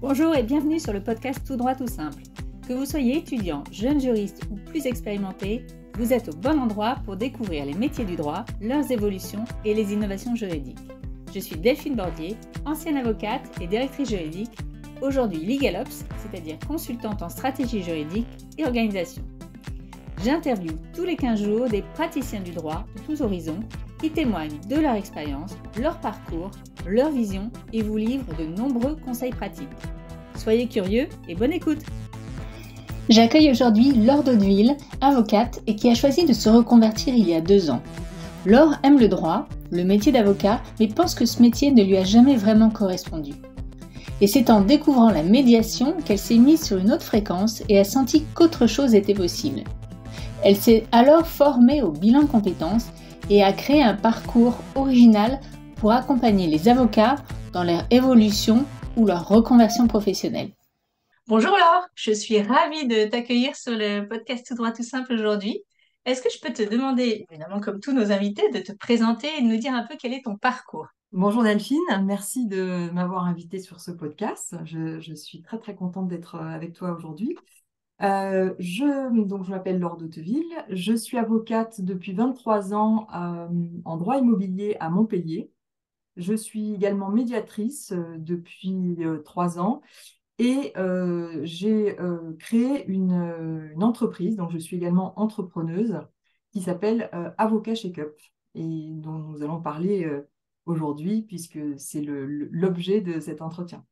Bonjour et bienvenue sur le podcast Tout droit tout simple. Que vous soyez étudiant, jeune juriste ou plus expérimenté, vous êtes au bon endroit pour découvrir les métiers du droit, leurs évolutions et les innovations juridiques. Je suis Delphine Bordier, ancienne avocate et directrice juridique, aujourd'hui LegalOps, c'est-à-dire consultante en stratégie juridique et organisation. J'interviewe tous les 15 jours des praticiens du droit de tous horizons qui témoignent de leur expérience, leur parcours, leur vision et vous livrent de nombreux conseils pratiques. Soyez curieux et bonne écoute! J'accueille aujourd'hui Laure Daudeville, avocate et qui a choisi de se reconvertir il y a 2 ans. Laure aime le droit, le métier d'avocat, mais pense que ce métier ne lui a jamais vraiment correspondu. Et c'est en découvrant la médiation qu'elle s'est mise sur une autre fréquence et a senti qu'autre chose était possible. Elle s'est alors formée au bilan de compétences et a créé un parcours original pour accompagner les avocats dans leur évolution ou leur reconversion professionnelle. Bonjour Laure, je suis ravie de t'accueillir sur le podcast Tout droit tout simple aujourd'hui. Est-ce que je peux te demander, évidemment comme tous nos invités, de te présenter et de nous dire un peu quel est ton parcours? Bonjour Delphine, merci de m'avoir invitée sur ce podcast. Je suis très très contente d'être avec toi aujourd'hui. Je m'appelle Laure Daudeville, je suis avocate depuis 23 ans en droit immobilier à Montpellier. Je suis également médiatrice depuis 3 ans et j'ai créé une entreprise, donc je suis également entrepreneuse, qui s'appelle Avocat Shake-up et dont nous allons parler aujourd'hui puisque c'est l'objet de cet entretien.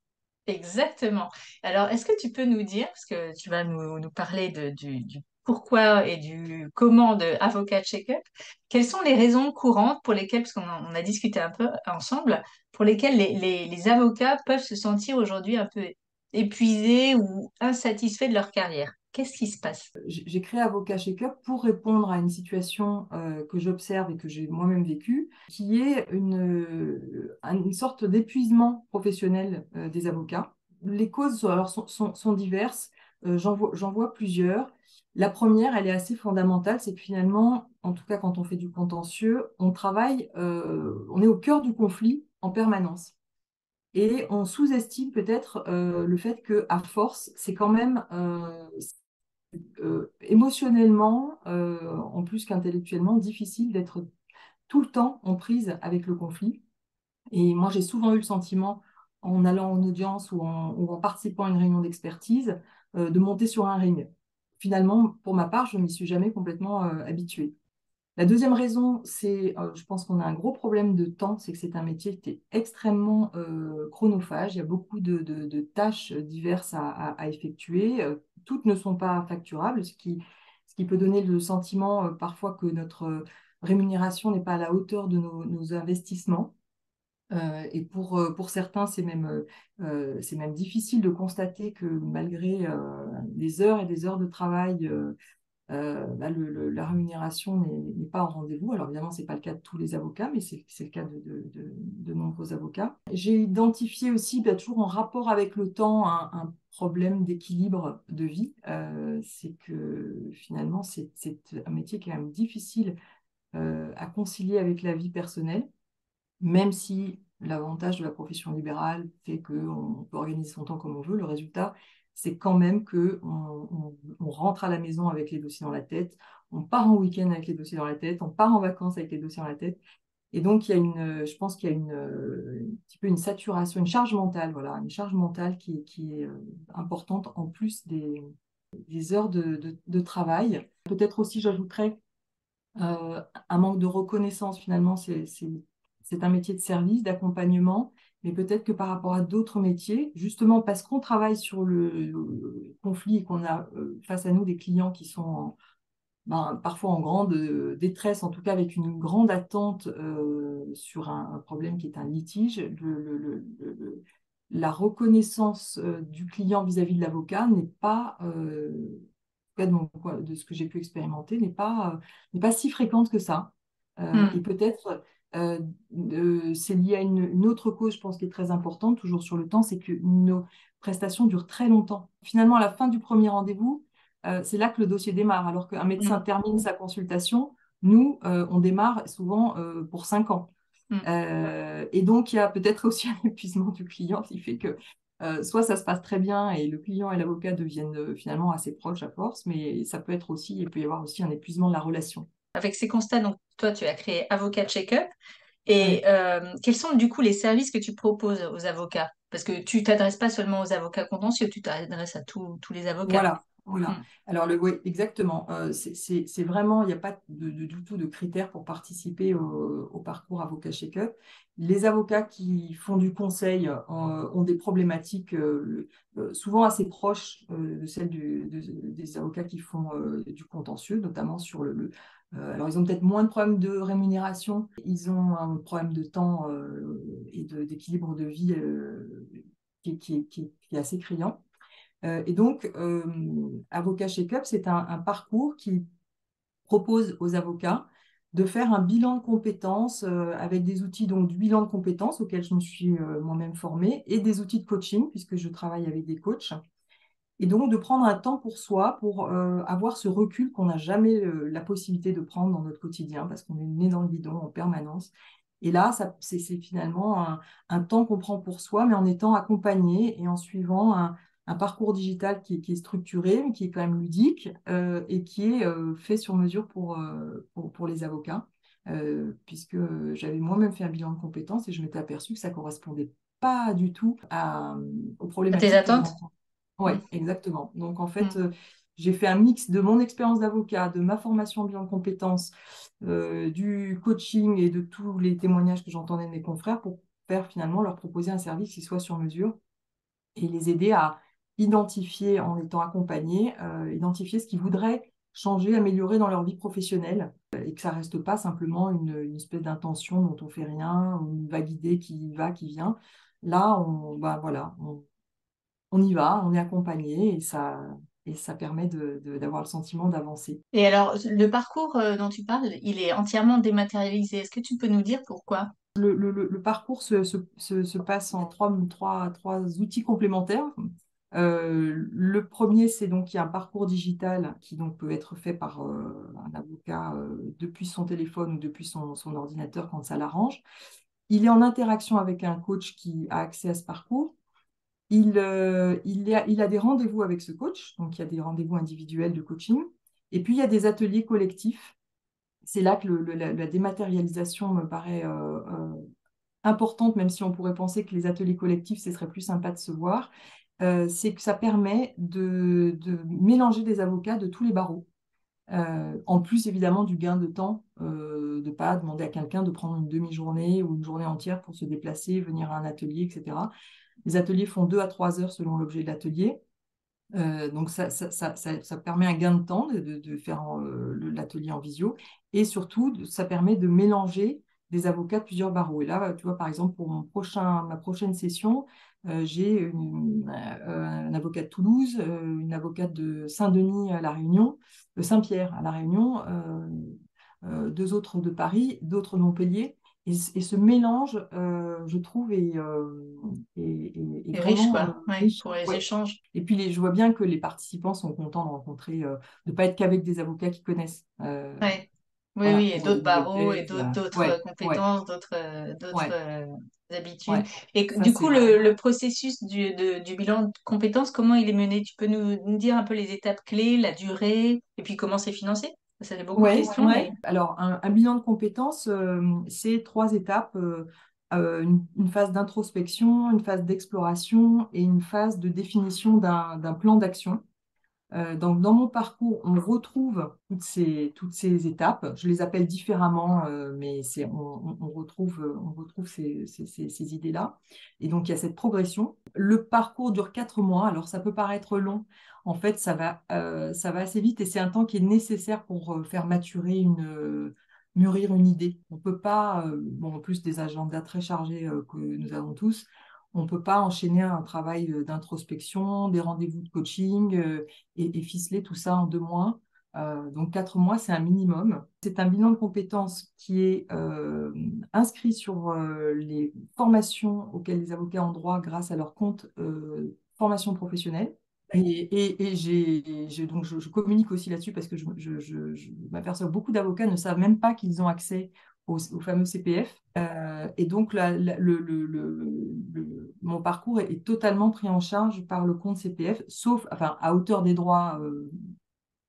Exactement. Alors, est-ce que tu peux nous dire, parce que tu vas nous parler du pourquoi et du comment de Avocat Check-up, quelles sont les raisons courantes pour lesquelles, parce qu'on a discuté un peu ensemble, pour lesquelles les avocats peuvent se sentir aujourd'hui un peu épuisés ou insatisfaits de leur carrière? Qu'est-ce qui se passe? J'ai créé Avocat Shake-up pour répondre à une situation que j'observe et que j'ai moi-même vécue, qui est une sorte d'épuisement professionnel des avocats. Les causes alors, sont diverses, j'en vois plusieurs. La première, elle est assez fondamentale, c'est que finalement, en tout cas quand on fait du contentieux, on travaille, on est au cœur du conflit en permanence. Et on sous-estime peut-être le fait qu'à force, c'est quand même émotionnellement, en plus qu'intellectuellement, difficile d'être tout le temps en prise avec le conflit. Et moi, j'ai souvent eu le sentiment, en allant en audience ou en participant à une réunion d'expertise, de monter sur un ring. Finalement, pour ma part, je ne m'y suis jamais complètement habituée. La deuxième raison, c'est, je pense qu'on a un gros problème de temps, c'est que c'est un métier qui est extrêmement chronophage. Il y a beaucoup de tâches diverses à effectuer. Toutes ne sont pas facturables, ce qui peut donner le sentiment parfois que notre rémunération n'est pas à la hauteur de nos investissements. Et pour certains, c'est même difficile de constater que malgré des heures et des heures de travail, la rémunération n'est pas au rendez-vous. Alors évidemment, ce n'est pas le cas de tous les avocats, mais c'est le cas de nombreux avocats. J'ai identifié aussi, toujours en rapport avec le temps, un problème d'équilibre de vie. C'est que finalement, c'est un métier qui est quand même difficile à concilier avec la vie personnelle, même si l'avantage de la profession libérale fait qu'on peut organiser son temps comme on veut. Le résultat, c'est quand même qu'on rentre à la maison avec les dossiers dans la tête, on part en week-end avec les dossiers dans la tête, on part en vacances avec les dossiers dans la tête. Et donc, je pense qu'il y a un petit peu une saturation, une charge mentale, voilà, une charge mentale qui est importante en plus des heures de travail. Peut-être aussi, j'ajouterais un manque de reconnaissance. Finalement, c'est un métier de service, d'accompagnement, mais peut-être que par rapport à d'autres métiers, justement parce qu'on travaille sur le conflit et qu'on a face à nous des clients qui sont parfois en grande détresse, en tout cas avec une grande attente sur un problème qui est un litige, la reconnaissance du client vis-à-vis de l'avocat n'est pas, en tout cas de ce que j'ai pu expérimenter, n'est pas si fréquente que ça. Et peut-être c'est lié à une autre cause, je pense, qui est très importante, toujours sur le temps, c'est que nos prestations durent très longtemps. Finalement, à la fin du premier rendez-vous, c'est là que le dossier démarre, alors qu'un médecin termine sa consultation, nous, on démarre souvent pour 5 ans. Et donc, il y a peut-être aussi un épuisement du client qui fait que Soit ça se passe très bien et le client et l'avocat deviennent finalement assez proches à force, mais ça peut être aussi, il peut y avoir aussi un épuisement de la relation. Avec ces constats, donc toi, tu as créé Avocat Check-up. Et Oui. quels sont du coup les services que tu proposes aux avocats? Parce que tu t'adresses pas seulement aux avocats contentieux, tu t'adresses à tous les avocats. Voilà, voilà. Hmm. Alors, oui, exactement. C'est vraiment, il n'y a pas du tout de critères pour participer au parcours avocat check-up. Les avocats qui font du conseil ont des problématiques souvent assez proches de celles des avocats qui font du contentieux, notamment sur alors, ils ont peut-être moins de problèmes de rémunération, ils ont un problème de temps et d'équilibre de vie qui est assez criant. Et donc, Avocat Check-up, c'est un parcours qui propose aux avocats de faire un bilan de compétences avec des outils donc, du bilan de compétences auquel je me suis moi-même formée et des outils de coaching puisque je travaille avec des coachs. Et donc de prendre un temps pour soi, pour avoir ce recul qu'on n'a jamais la possibilité de prendre dans notre quotidien parce qu'on est né dans le guidon en permanence. Et là, c'est finalement un temps qu'on prend pour soi, mais en étant accompagné et en suivant un parcours digital qui est structuré, mais qui est quand même ludique et qui est fait sur mesure pour les avocats, puisque j'avais moi-même fait un bilan de compétences et je m'étais aperçue que ça ne correspondait pas du tout aux À tes problématiques que je attentes? rencontre. Oui, Hmm. exactement. Donc, en fait, Hmm. j'ai fait un mix de mon expérience d'avocat, de ma formation en bilan de compétences, du coaching et de tous les témoignages que j'entendais de mes confrères pour faire finalement leur proposer un service qui soit sur mesure et les aider à identifier, en étant accompagnés, identifier ce qu'ils voudraient changer, améliorer dans leur vie professionnelle et que ça reste pas simplement une espèce d'intention dont on fait rien ou une vague idée qui va, qui vient. Là, bah, voilà, on y va, on est accompagné et ça permet d'avoir le sentiment d'avancer. Et alors, le parcours dont tu parles, il est entièrement dématérialisé. Est-ce que tu peux nous dire pourquoi? Le parcours se passe en trois outils complémentaires. Le premier, c'est donc il y a un parcours digital qui donc peut être fait par un avocat depuis son téléphone ou depuis son ordinateur quand ça l'arrange. Il est en interaction avec un coach qui a accès à ce parcours. Il a des rendez-vous avec ce coach, donc il y a des rendez-vous individuels de coaching. Et puis il y a des ateliers collectifs. C'est là que la dématérialisation me paraît importante, même si on pourrait penser que les ateliers collectifs, ce serait plus sympa de se voir, c'est que ça permet de mélanger des avocats de tous les barreaux. En plus, évidemment, du gain de temps, de ne pas demander à quelqu'un de prendre une demi-journée ou une journée entière pour se déplacer, venir à un atelier, etc. Les ateliers font 2 à 3 heures selon l'objet de l'atelier. Donc, ça permet un gain de temps de faire l'atelier en visio. Et surtout, ça permet de mélanger des avocats de plusieurs barreaux. Et là, tu vois, par exemple, pour ma prochaine session, j'ai un avocat de Toulouse, une avocate de Saint-Denis à La Réunion, de Saint-Pierre à La Réunion, deux autres de Paris, d'autres de Montpellier. Et ce mélange, je trouve, est C'est riche, vraiment quoi. Ouais, riche. pour les Ouais. échanges. Et puis, je vois bien que les participants sont contents de rencontrer, de ne pas être qu'avec des avocats qu'ils connaissent. Ouais. Oui, Voilà, oui, et pour d'autres des nouvelles barreaux et têtes. d'autres Ouais, ouais, compétences, d'autres ouais, habitudes. ouais. Et Ça, du c'est coup, vraiment. le processus du bilan de compétences, comment il est mené? Tu peux nous dire un peu les étapes clés, la durée, et puis comment c'est financé? Ça fait beaucoup de Ouais, questions, ouais. mais Alors, un bilan de compétences, c'est 3 étapes. Une phase d'introspection, une phase d'exploration et une phase de définition d'un plan d'action. Donc, dans mon parcours, on retrouve toutes ces étapes. Je les appelle différemment, mais on retrouve ces idées-là. Et donc, il y a cette progression. Le parcours dure 4 mois. Alors, ça peut paraître long. En fait, ça va assez vite et c'est un temps qui est nécessaire pour faire maturer mûrir une idée. On peut pas, bon, en plus des agendas très chargés que nous avons tous, on ne peut pas enchaîner un travail d'introspection, des rendez-vous de coaching et ficeler tout ça en 2 mois. Donc 4 mois, c'est un minimum. C'est un bilan de compétences qui est inscrit sur les formations auxquelles les avocats ont droit grâce à leur compte formation professionnelle. Donc je communique aussi là-dessus parce que je m'aperçois que beaucoup d'avocats ne savent même pas qu'ils ont accès au fameux CPF. Et donc, mon parcours est totalement pris en charge par le compte CPF, sauf, enfin, à hauteur des droits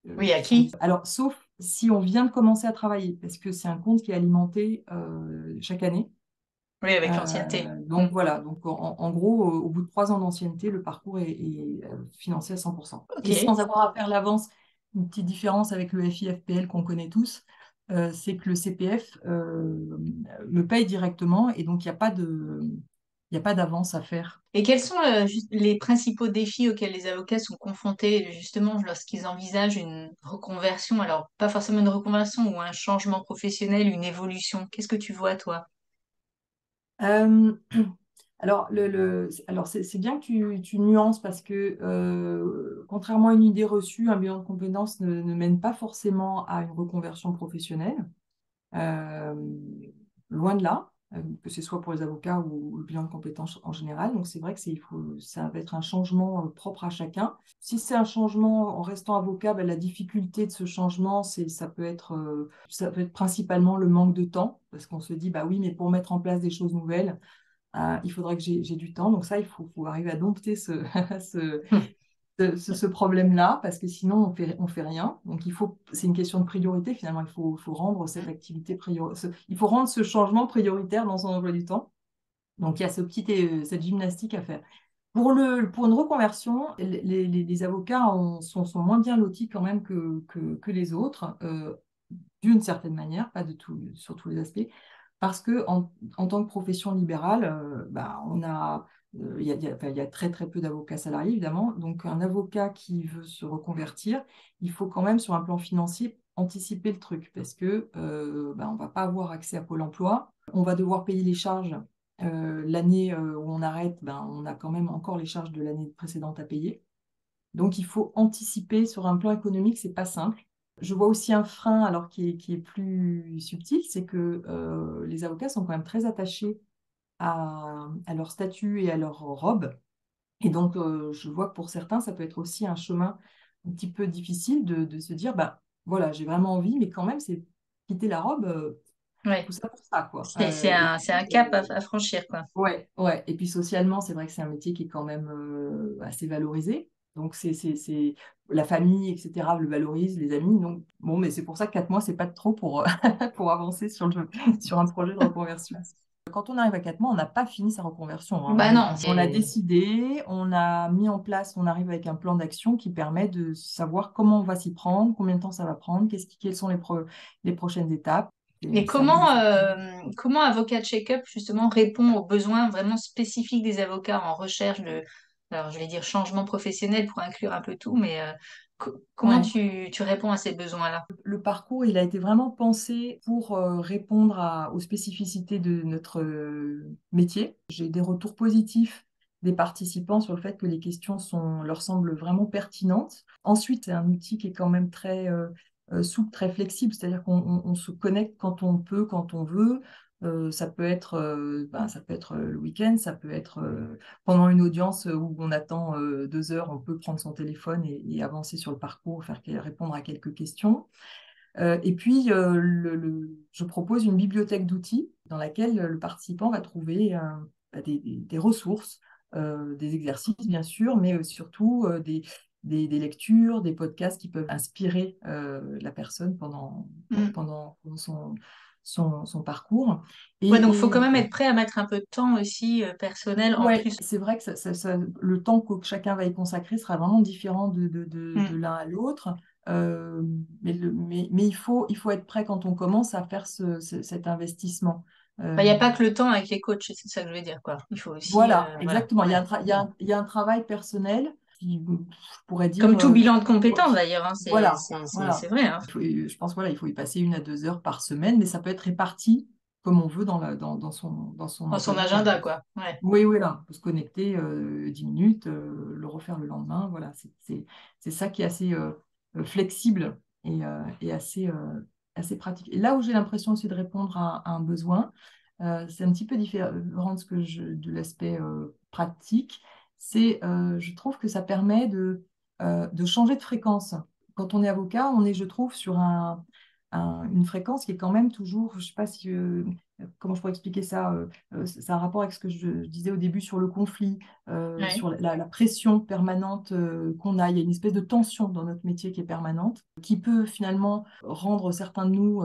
Oui, qui sont... acquis. Alors, sauf si on vient de commencer à travailler, parce que c'est un compte qui est alimenté chaque année. Oui, avec l'ancienneté. Donc voilà, donc en gros, au bout de 3 ans d'ancienneté, le parcours est financé à 100%. Ok. Et sans avoir à faire l'avance, une petite différence avec le FIFPL qu'on connaît tous, c'est que le CPF me paye directement et donc il y a pas d'avance à faire. Et quels sont les principaux défis auxquels les avocats sont confrontés justement lorsqu'ils envisagent une reconversion? Alors, pas forcément une reconversion ou un changement professionnel, une évolution. Qu'est-ce que tu vois, toi? Euh, alors c'est bien que tu nuances parce que contrairement à une idée reçue, un bilan de compétences ne mène pas forcément à une reconversion professionnelle. Euh, Loin de là, que ce soit pour les avocats ou le bilan de compétences en général. Donc c'est vrai que ça va être un changement propre à chacun. Si c'est un changement en restant avocat, ben, la difficulté de ce changement, ça peut être principalement le manque de temps, parce qu'on se dit, bah oui, mais pour mettre en place des choses nouvelles, il faudrait que j'ai du temps. Donc ça, faut arriver à dompter ce, ce problème-là, parce que sinon, on fait rien. Donc, c'est une question de priorité, finalement. Il faut rendre cette activité il faut rendre ce changement prioritaire dans son emploi du temps. Donc, il y a cette gymnastique à faire. Pour une reconversion, les avocats sont moins bien lotis quand même que les autres, d'une certaine manière, pas de tout, sur tous les aspects, parce que en tant que profession libérale, bah, enfin, il y a très très peu d'avocats salariés évidemment. Donc un avocat qui veut se reconvertir, il faut quand même sur un plan financier anticiper le truc, parce que bah, on va pas avoir accès à Pôle emploi, on va devoir payer les charges. L'année où on arrête, ben, on a quand même encore les charges de l'année précédente à payer. Donc il faut anticiper sur un plan économique, c'est pas simple. Je vois aussi un frein, alors qui est plus subtil, c'est que les avocats sont quand même très attachés à leur statut et à leur robe. Et donc, je vois que pour certains, ça peut être aussi un chemin un petit peu difficile de se dire, bah voilà, j'ai vraiment envie, mais quand même, c'est quitter la robe, Ouais. tout ça pour ça, quoi. C'est un cap à franchir, quoi. Ouais, ouais. Et puis socialement, c'est vrai que c'est un métier qui est quand même assez valorisé. Donc, la famille, etc., le valorise, les amis. Donc, bon, mais c'est pour ça que 4 mois, c'est pas trop pour, pour avancer sur un projet de reconversion. Quand on arrive à 4 mois, on n'a pas fini sa reconversion, hein. Bah non, On l'a décidé, on a mis en place, on arrive avec un plan d'action qui permet de savoir comment on va s'y prendre, combien de temps ça va prendre, quelles sont les prochaines étapes. Et Et ça reste comment Avocat Check-up justement répond aux besoins vraiment spécifiques des avocats en recherche alors je vais dire changement professionnel pour inclure un peu tout, mais comment ouais. tu réponds à ces besoins-là? Le parcours, il a été vraiment pensé pour répondre aux spécificités de notre métier. J'ai des retours positifs des participants sur le fait que les questions leur semblent vraiment pertinentes. Ensuite, c'est un outil qui est quand même très souple, très flexible, c'est-à-dire qu'on se connecte quand on peut, quand on veut. Ça peut être le week-end, ça peut être pendant une audience où on attend 2 heures, on peut prendre son téléphone et avancer sur le parcours, répondre à quelques questions. Et puis, je propose une bibliothèque d'outils dans laquelle le participant va trouver bah, des ressources, des exercices bien sûr, mais surtout des lectures, des podcasts qui peuvent inspirer la personne Mm. pendant son parcours. Ouais, donc faut Et quand même être prêt à mettre un peu de temps aussi personnel en ouais, plus. c'est vrai que le temps que chacun va y consacrer sera vraiment différent de Mm. l'un à l'autre. Euh, mais il faut être prêt quand on commence à faire cet investissement. Bah, il Euh, n'y a pas que le temps avec les coachs, c'est ça que je veux dire, quoi. Il faut aussi, voilà, voilà, exactement. ouais. Il y a un travail personnel qui, je pourrais dire, Comme tout bilan de compétences d'ailleurs, hein, voilà, voilà. c'est vrai, hein. Je pense voilà, il faut y passer 1 à 2 heures par semaine, mais ça peut être réparti comme on veut dans son Dans emploi son du temps. agenda, quoi. Ouais. Oui, oui, là, on peut se connecter 10 minutes, le refaire le lendemain. Voilà, c'est ça qui est assez flexible et assez pratique. Et là où j'ai l'impression aussi de répondre à un besoin, c'est un petit peu différent de l'aspect pratique. Je trouve que ça permet de changer de fréquence. Quand on est avocat, on est, je trouve, sur une fréquence qui est quand même toujours, je ne sais pas si, comment je pourrais expliquer ça, c'est un rapport avec ce que je disais au début sur le conflit, Ouais. sur la pression permanente qu'on a. Il y a une espèce de tension dans notre métier qui est permanente, qui peut finalement rendre certains de nous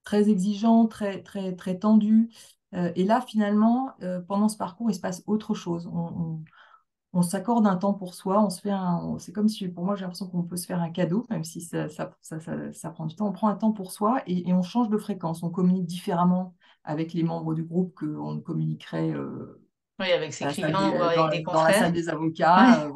très exigeants, très, très, très tendus. Et là, finalement, pendant ce parcours, il se passe autre chose. On s'accorde un temps pour soi, c'est comme si, pour moi, j'ai l'impression qu'on peut se faire un cadeau, même si ça prend du temps. On prend un temps pour soi et on change de fréquence. On communique différemment avec les membres du groupe qu'on ne communiquerait Oui, avec ses à la salle clients ou avec des dans la confrères. salle des Ouais, avocats. ouais.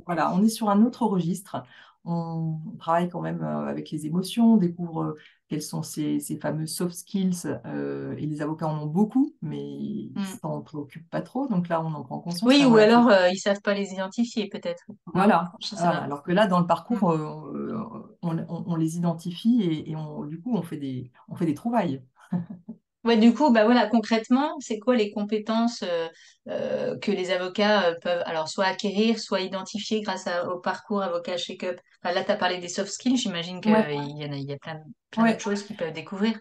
Voilà, on est sur un autre registre. On travaille quand même avec les émotions, on découvre quels sont ces fameux soft skills. Et les avocats en ont beaucoup, mais ils Mm. s'en préoccupent pas trop. Donc là, on en prend conscience. Oui, Enfin, ou voilà, alors ils savent pas les identifier peut-être. Non? voilà, Je sais voilà. pas. Alors que là, dans le Mm. parcours, on les identifie et du coup, on fait des trouvailles. Ouais, du coup, bah voilà, concrètement, c'est quoi les compétences que les avocats peuvent alors soit acquérir, soit identifier au parcours avocat Shake-up? Enfin, là, tu as parlé des soft skills, j'imagine qu'il Ouais, il y a plein d'autres ouais. choses qu'ils peuvent découvrir.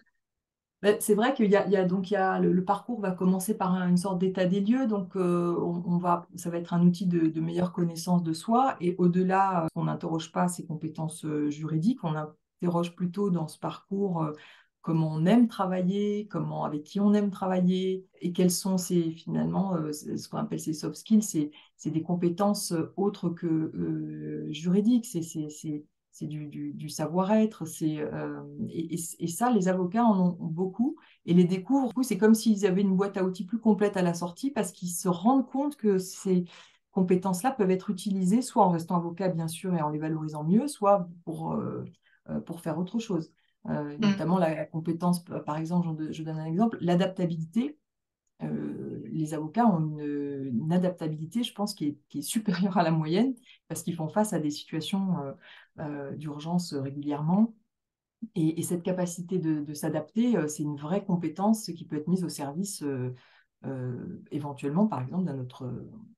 Ben, c'est vrai le parcours va commencer par une sorte d'état des lieux, donc ça va être un outil de meilleure connaissance de soi, et au-delà, on n'interroge pas ses compétences juridiques, on interroge plutôt dans ce parcours comment on aime travailler, avec qui on aime travailler, et quelles sont finalement, ce qu'on appelle ces soft skills, c'est des compétences autres que juridiques, c'est du savoir-être. Et ça, les avocats en ont beaucoup et les découvrent. Du coup, c'est comme s'ils avaient une boîte à outils plus complète à la sortie parce qu'ils se rendent compte que ces compétences-là peuvent être utilisées soit en restant avocat, bien sûr, et en les valorisant mieux, soit pour faire autre chose. Mm. Notamment la compétence, par exemple, je donne un exemple, l'adaptabilité. Les avocats ont une adaptabilité, je pense, qui est supérieure à la moyenne parce qu'ils font face à des situations d'urgence régulièrement. Et cette capacité de s'adapter, c'est une vraie compétence qui peut être mise au service éventuellement, par exemple,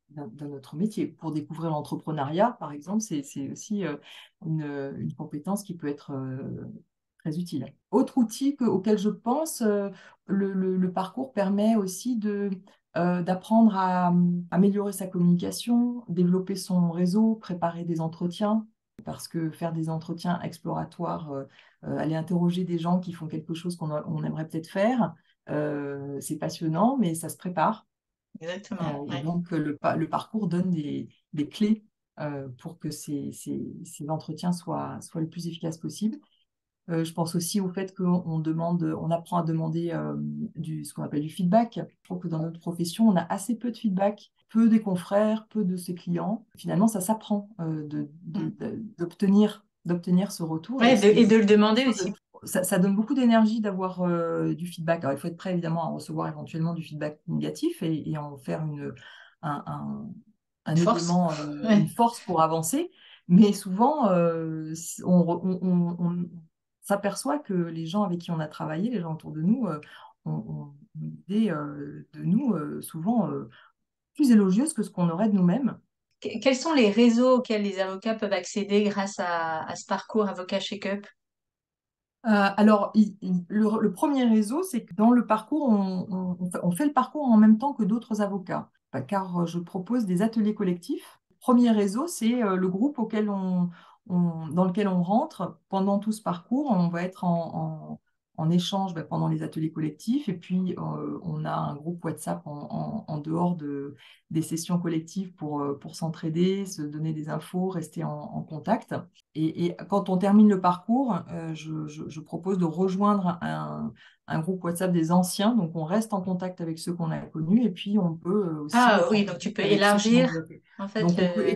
d'un autre métier. Pour découvrir l'entrepreneuriat, par exemple, c'est aussi une compétence qui peut être très utile. Autre outil auquel je pense, le parcours permet aussi d'apprendre à améliorer sa communication, développer son réseau, préparer des entretiens, parce que faire des entretiens exploratoires, aller interroger des gens qui font quelque chose on aimerait peut-être faire, c'est passionnant, mais ça se prépare. Exactement. Et Ouais. donc, le parcours donne des clés pour que ces entretiens soient le plus efficaces possible. Je pense aussi au fait on apprend à demander ce qu'on appelle du feedback. Je trouve que dans notre profession, on a assez peu de feedback, peu des confrères, peu de ses clients. Finalement, ça s'apprend Mm. d'obtenir ce retour. Ouais, Et ce qui est et de le quelque demander chose aussi. ça donne beaucoup d'énergie d'avoir du feedback. Alors, il faut être prêt évidemment à recevoir éventuellement du feedback négatif et en faire un, un- un Force. élément, une Ouais. force pour avancer. Mais souvent, on s'aperçoit que les gens avec qui on a travaillé, les gens autour de nous, ont une idée de nous souvent plus élogieuse que ce qu'on aurait de nous-mêmes. Quels sont les réseaux auxquels les avocats peuvent accéder grâce à ce parcours avocat Shake-up? Alors, le premier réseau, c'est que dans le parcours, on fait le parcours en même temps que d'autres avocats, car je propose des ateliers collectifs. Le premier réseau, c'est le groupe dans lequel on rentre pendant tout ce parcours. On va être en échange pendant les ateliers collectifs, et puis on a un groupe WhatsApp en dehors des sessions collectives pour s'entraider, se donner des infos, rester en contact. Et quand on termine le parcours, je propose de rejoindre un groupe WhatsApp des anciens. Donc, on reste en contact avec ceux qu'on a connus et puis on peut aussi Ah être en oui, donc tu contact peux avec ceux qui ont élargir développé. en fait. Donc, on peut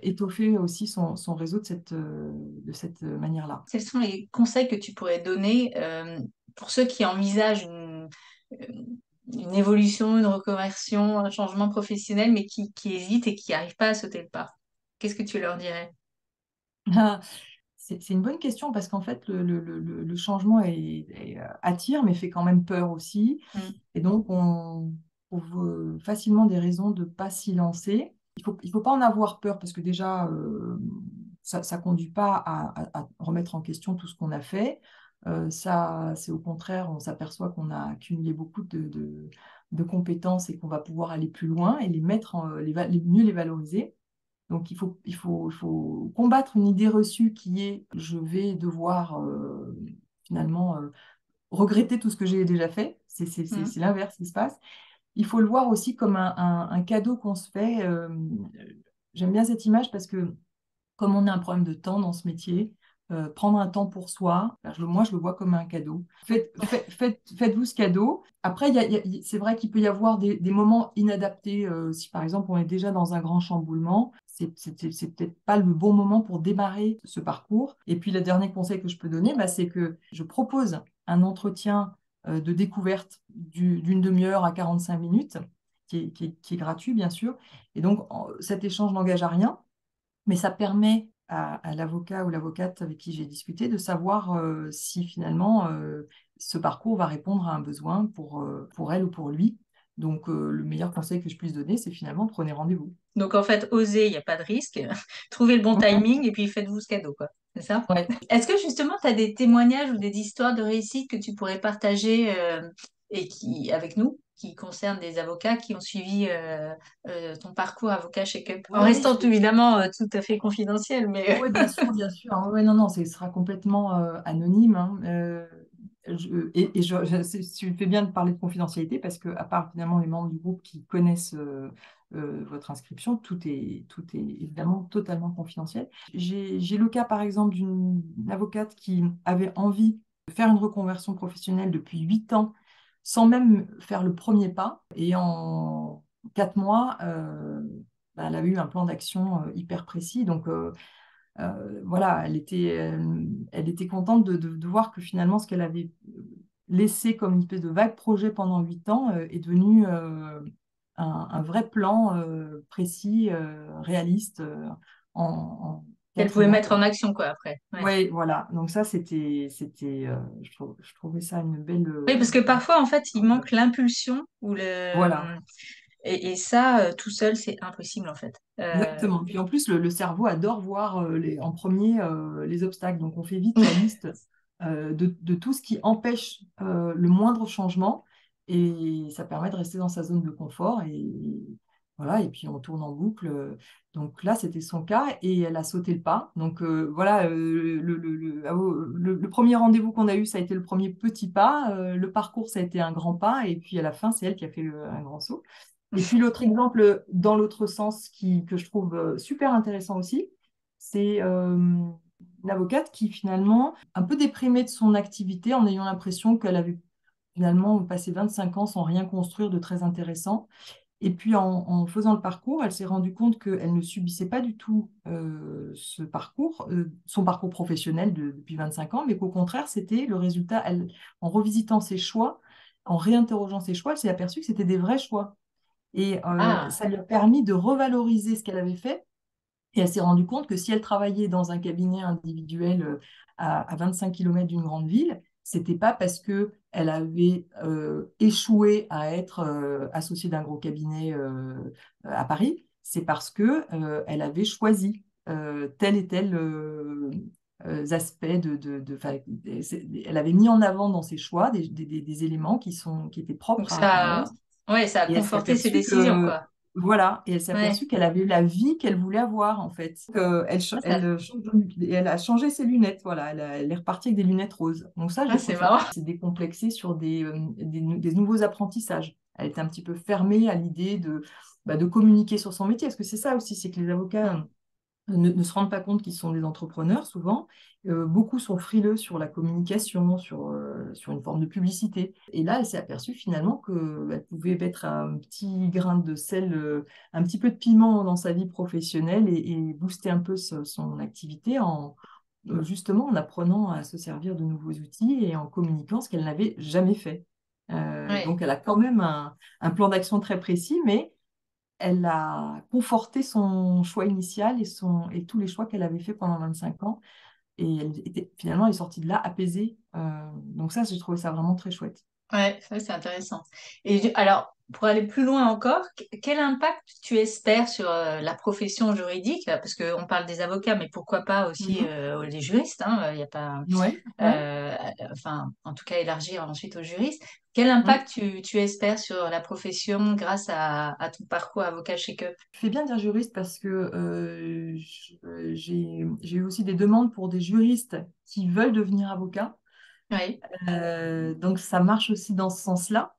étoffer aussi son réseau de cette manière-là. Quels sont les conseils que tu pourrais donner pour ceux qui envisagent une évolution, une reconversion, un changement professionnel, mais qui hésitent et qui n'arrivent pas à sauter le pas? Qu'est-ce que tu leur dirais? C'est une bonne question parce qu'en fait, le changement attire, mais fait quand même peur aussi. Mm. Et donc, on trouve facilement des raisons de ne pas s'y lancer. Il faut pas en avoir peur parce que déjà, ça ne conduit pas à remettre en question tout ce qu'on a fait. Ça, c'est au contraire, on s'aperçoit qu'on a accumulé beaucoup de compétences et qu'on va pouvoir aller plus loin et les mettre mieux les valoriser. Donc, il faut combattre une idée reçue qui est je vais devoir finalement regretter tout ce que j'ai déjà fait. C'est l'inverse qui se passe. Il faut le voir aussi comme un cadeau qu'on se fait. J'aime bien cette image parce que comme on a un problème de temps dans ce métier, prendre un temps pour soi, ben, moi je le vois comme un cadeau. Faites-vous ce cadeau. Après, c'est vrai qu'il peut y avoir des moments inadaptés. Si par exemple on est déjà dans un grand chamboulement, c'est peut-être pas le bon moment pour démarrer ce parcours. Et puis le dernier conseil que je peux donner, bah, c'est que je propose un entretien de découverte d'une demi-heure à 45 minutes, qui est gratuit bien sûr. Et donc cet échange n'engage à rien. Mais ça permet à l'avocat ou l'avocate avec qui j'ai discuté de savoir si finalement ce parcours va répondre à un besoin pour elle ou pour lui. Donc, le meilleur conseil que je puisse donner, c'est finalement prenez rendez-vous. Donc en fait, oser, il n'y a pas de risque. Trouvez le bon Ouais, timing et puis faites-vous ce cadeau, quoi. C'est ça? ouais. Est-ce que justement, tu as des témoignages ou des histoires de réussite que tu pourrais partager avec nous, qui concernent des avocats qui ont suivi ton parcours avocat chez Cup? En Oui, oui, restant évidemment tout à fait confidentiel, mais oui, bien sûr, bien sûr. Ah ouais, non, non, ce sera complètement anonyme, hein. Tu fais bien de parler de confidentialité parce que, à part finalement les membres du groupe qui connaissent votre inscription, tout est évidemment totalement confidentiel. J'ai le cas, par exemple, d'une avocate qui avait envie de faire une reconversion professionnelle depuis 8 ans sans même faire le premier pas. Et en 4 mois, bah, elle a eu un plan d'action hyper précis. Donc, voilà, elle était contente de voir que finalement, ce qu'elle avait laissé comme une espèce de vague projet pendant 8 ans est devenu un vrai plan précis, réaliste en qu'elle 4 pouvait mois, mettre en quoi. action, quoi, après. Ouais. Oui, voilà. Donc ça, je trouvais ça une belle... Oui, parce que parfois, en fait, il manque l'impulsion Voilà. et ça, tout seul, c'est impossible, en fait. Exactement. Puis en plus, le cerveau adore voir en premier les obstacles. Donc on fait vite la liste de tout ce qui empêche le moindre changement et ça permet de rester dans sa zone de confort. Et voilà, et puis on tourne en boucle. Donc là, c'était son cas et elle a sauté le pas. Donc voilà, le premier rendez-vous qu'on a eu, ça a été le premier petit pas. Le parcours, ça a été un grand pas. Et puis à la fin, c'est elle qui a fait un grand saut. Et puis l'autre exemple, dans l'autre sens, que je trouve super intéressant aussi, c'est une avocate qui finalement, un peu déprimée de son activité, en ayant l'impression qu'elle avait finalement passé 25 ans sans rien construire de très intéressant. Et puis en faisant le parcours, elle s'est rendue compte qu'elle ne subissait pas du tout son parcours professionnel depuis 25 ans, mais qu'au contraire, c'était le résultat, en revisitant ses choix, en réinterrogeant ses choix, elle s'est aperçue que c'était des vrais choix. Et Ah, ça lui a permis de revaloriser ce qu'elle avait fait. Et elle s'est rendue compte que si elle travaillait dans un cabinet individuel à 25 km d'une grande ville, c'était pas parce que elle avait échoué à être associée d'un gros cabinet à Paris, c'est parce que elle avait choisi tel et tel aspect elle avait mis en avant dans ses choix des éléments qui étaient donc propres à elle. ouais, ça a Et elle s'est conforté ses aperçue décisions, que, quoi. voilà, et elle s'est Ouais. aperçue qu'elle avait eu la vie qu'elle voulait avoir, en fait. Ah, ça, Elle a changé ses lunettes, voilà, elle est repartie avec des lunettes roses. Donc ça, j'ai ah, trouvé c'est ça, marrant. c'est décomplexé sur des nouveaux apprentissages. Elle était un petit peu fermée à l'idée de communiquer sur son métier, parce que c'est ça aussi, c'est que les avocats ne se rendent pas compte qu'ils sont des entrepreneurs souvent. Beaucoup sont frileux sur la communication, sur une forme de publicité. Et là, elle s'est aperçue finalement qu'elle pouvait mettre un petit grain de sel, un petit peu de piment dans sa vie professionnelle et booster un peu son activité justement en apprenant à se servir de nouveaux outils et en communiquant ce qu'elle n'avait jamais fait. Ouais. Donc, elle a quand même un plan d'action très précis, mais elle a conforté son choix initial et tous les choix qu'elle avait fait pendant 25 ans. Et finalement, elle est sortie de là apaisée. Donc ça, j'ai trouvé ça vraiment très chouette. Ouais, ça c'est intéressant. Alors, pour aller plus loin encore, quel impact tu espères sur la profession juridique? Parce qu'on parle des avocats, mais pourquoi pas aussi Mhm. les juristes, hein, y a pas, Ouais, ouais. enfin, en tout cas, élargir ensuite aux juristes. Quel Mhm. impact tu espères sur la profession grâce à ton parcours avocat chez CUP? Je fais bien dire juriste parce que j'ai eu aussi des demandes pour des juristes qui veulent devenir avocats. Oui. Donc ça marche aussi dans ce sens-là.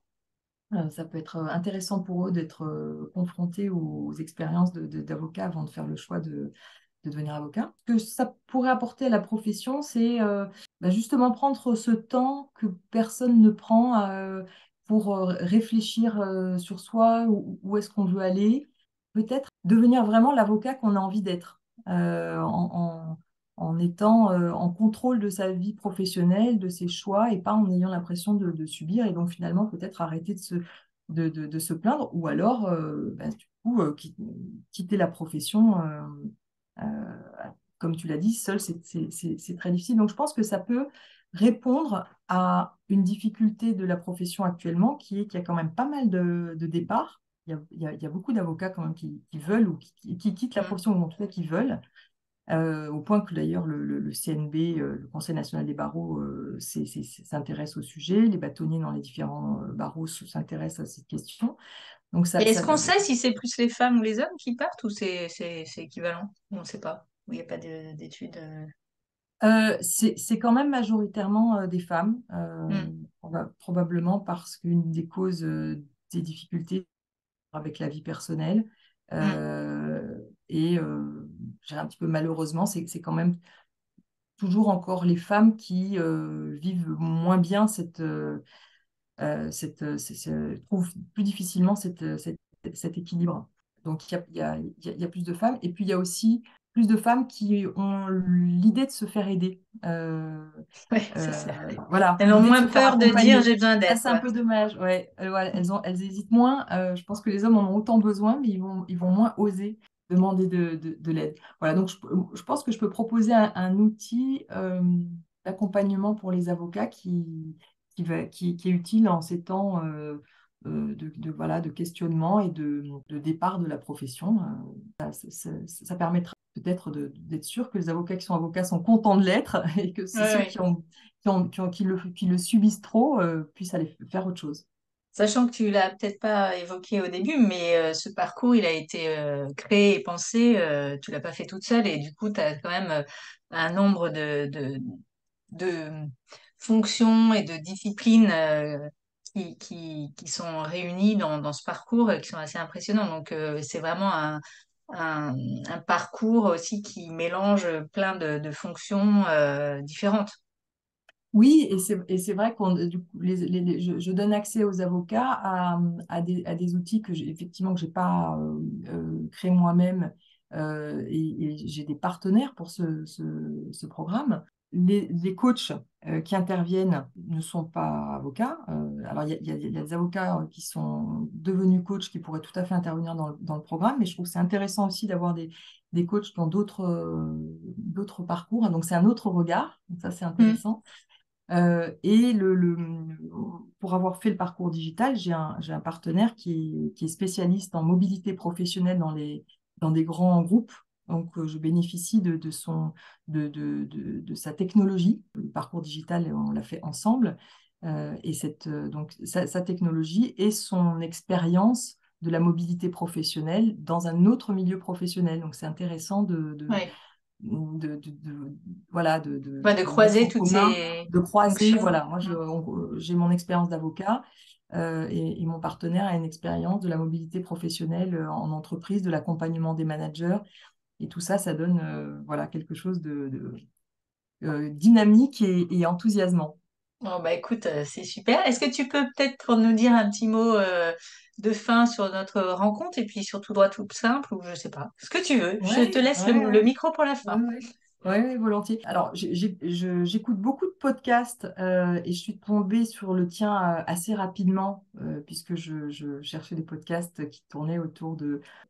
Ça peut être intéressant pour eux d'être confrontés aux expériences d'avocats avant de faire le choix de devenir avocat. Ce que ça pourrait apporter à la profession, c'est justement prendre ce temps que personne ne prend pour réfléchir sur soi, où est-ce qu'on veut aller, peut-être devenir vraiment l'avocat qu'on a envie d'être, en étant en contrôle de sa vie professionnelle, de ses choix, et pas en ayant l'impression de subir, et donc finalement peut-être arrêter de se plaindre, ou alors du coup, quitter la profession. Euh, Comme tu l'as dit, seul, c'est très difficile. Donc, je pense que ça peut répondre à une difficulté de la profession actuellement, qui est qu'il y a quand même pas mal de départs. Il y a beaucoup d'avocats quand même qui veulent ou qui quittent la Mm. profession, ou en tout cas qui veulent, au point que d'ailleurs le CNB, le Conseil national des barreaux, s'intéresse au sujet. Les bâtonniers dans les différents barreaux s'intéressent à cette question. Donc, Et est-ce qu'on sait si c'est plus les femmes ou les hommes qui partent ou c'est équivalent? On ne sait pas. Il n'y a pas d'études. C'est quand même majoritairement des femmes, Mm. probablement parce qu'une des causes des difficultés avec la vie personnelle, Mm. euh, et je dirais un petit peu malheureusement, c'est quand même toujours encore les femmes qui vivent moins bien trouvent plus difficilement cet équilibre. Donc, il y a plus de femmes. Et puis, il y a aussi plus de femmes qui ont l'idée de se faire aider. Oui, c'est ça. Voilà, Elles ont l'idée de moins se faire peur de dire accompagner. j'ai besoin Ça, d'aide, c'est un quoi. peu dommage. Ouais. Voilà, elles hésitent moins. Je pense que les hommes en ont autant besoin, mais ils vont moins oser demander de l'aide. Voilà, donc je pense que je peux proposer un outil d'accompagnement pour les avocats qui est utile en ces temps voilà, de questionnement et de départ de la profession. Ça permettra peut-être d'être sûr que les avocats qui sont avocats sont contents de l'être et que Oui, ceux oui. qui le subissent trop puissent aller faire autre chose. Sachant que tu l'as peut-être pas évoqué au début, mais ce parcours, il a été créé et pensé, tu l'as pas fait toute seule, et du coup, tu as quand même un nombre de fonctions et de disciplines qui sont réunies dans ce parcours, qui sont assez impressionnants. Donc, c'est vraiment un, un parcours aussi qui mélange plein de fonctions différentes. Oui, et c'est vrai du coup, je donne accès aux avocats à des outils effectivement, que j'ai pas créé moi-même, et j'ai des partenaires pour ce programme. Les coachs qui interviennent ne sont pas avocats. Alors, il y a des avocats qui sont devenus coachs qui pourraient tout à fait intervenir dans le programme, mais je trouve que c'est intéressant aussi d'avoir des coachs dans d'autres parcours. Donc, c'est un autre regard. Donc, ça, c'est Mm. intéressant. Et pour avoir fait le parcours digital, j'ai un partenaire qui est spécialiste en mobilité professionnelle dans des grands groupes. Donc, je bénéficie de sa technologie. Le parcours digital, on l'a fait ensemble. Et donc, sa technologie et son expérience de la mobilité professionnelle dans un autre milieu professionnel. Donc, c'est intéressant Ouais. voilà, Bah, de de mettre croiser en toutes commun, ces de croiser. fonctions. Voilà, moi, Mm. j'ai mon expérience d'avocat, et mon partenaire a une expérience de la mobilité professionnelle en entreprise, de l'accompagnement des managers. Et tout ça, ça donne voilà, quelque chose de dynamique et enthousiasmant. Bon, bah écoute, c'est super. Est-ce que tu peux peut-être nous dire un petit mot de fin sur notre rencontre et puis surtout droit tout simple ou je sais pas. Ce que tu veux. Je te Ouais, laisse ouais, le ouais. micro pour la Ouais, fin. ouais. Ouais, ouais, volontiers. Alors, j'écoute beaucoup de podcasts, et je suis tombée sur le tien assez rapidement, puisque je cherchais des podcasts qui tournaient autour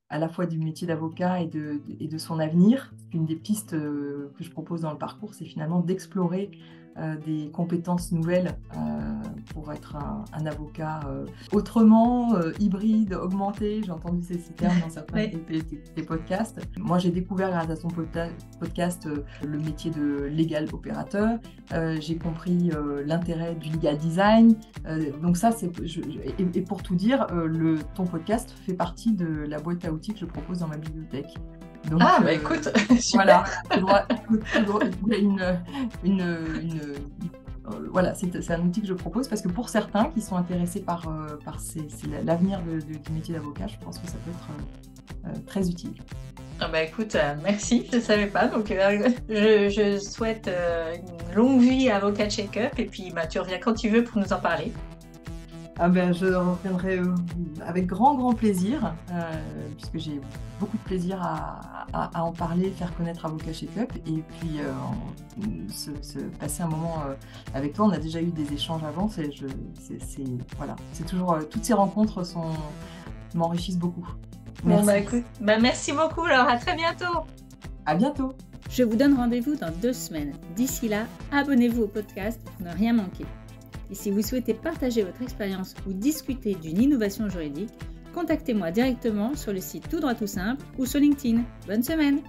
à la fois du métier d'avocat et de son avenir. Une des pistes que je propose dans le parcours, c'est finalement d'explorer des compétences nouvelles pour être un avocat autrement, hybride, augmenté. J'ai entendu ces termes dans certains des podcasts. Moi, j'ai découvert grâce à son podcast le métier de legal opérateur. J'ai compris l'intérêt du legal design. Donc ça, et pour tout dire, ton podcast fait partie de la boîte à outils que je propose dans ma bibliothèque. Donc, écoute, voilà, voilà, c'est un outil que je propose parce que pour certains qui sont intéressés par l'avenir du métier d'avocat, je pense que ça peut être très utile. Écoute, merci, je ne savais pas. Donc, je souhaite une longue vie à Avocat Check-up et puis tu reviens quand tu veux pour nous en parler. Je reviendrai avec grand plaisir, puisque j'ai beaucoup de plaisir à en parler, faire connaître Avocat Check-up et puis se passer un moment avec toi. On a déjà eu des échanges avant, voilà, c'est toujours toutes ces rencontres m'enrichissent beaucoup. Merci. Écoute, merci beaucoup, alors à très bientôt. À bientôt. Je vous donne rendez-vous dans 2 semaines. D'ici là, abonnez-vous au podcast pour ne rien manquer. Et si vous souhaitez partager votre expérience ou discuter d'une innovation juridique, contactez-moi directement sur le site Tout droit tout simple ou sur LinkedIn. Bonne semaine!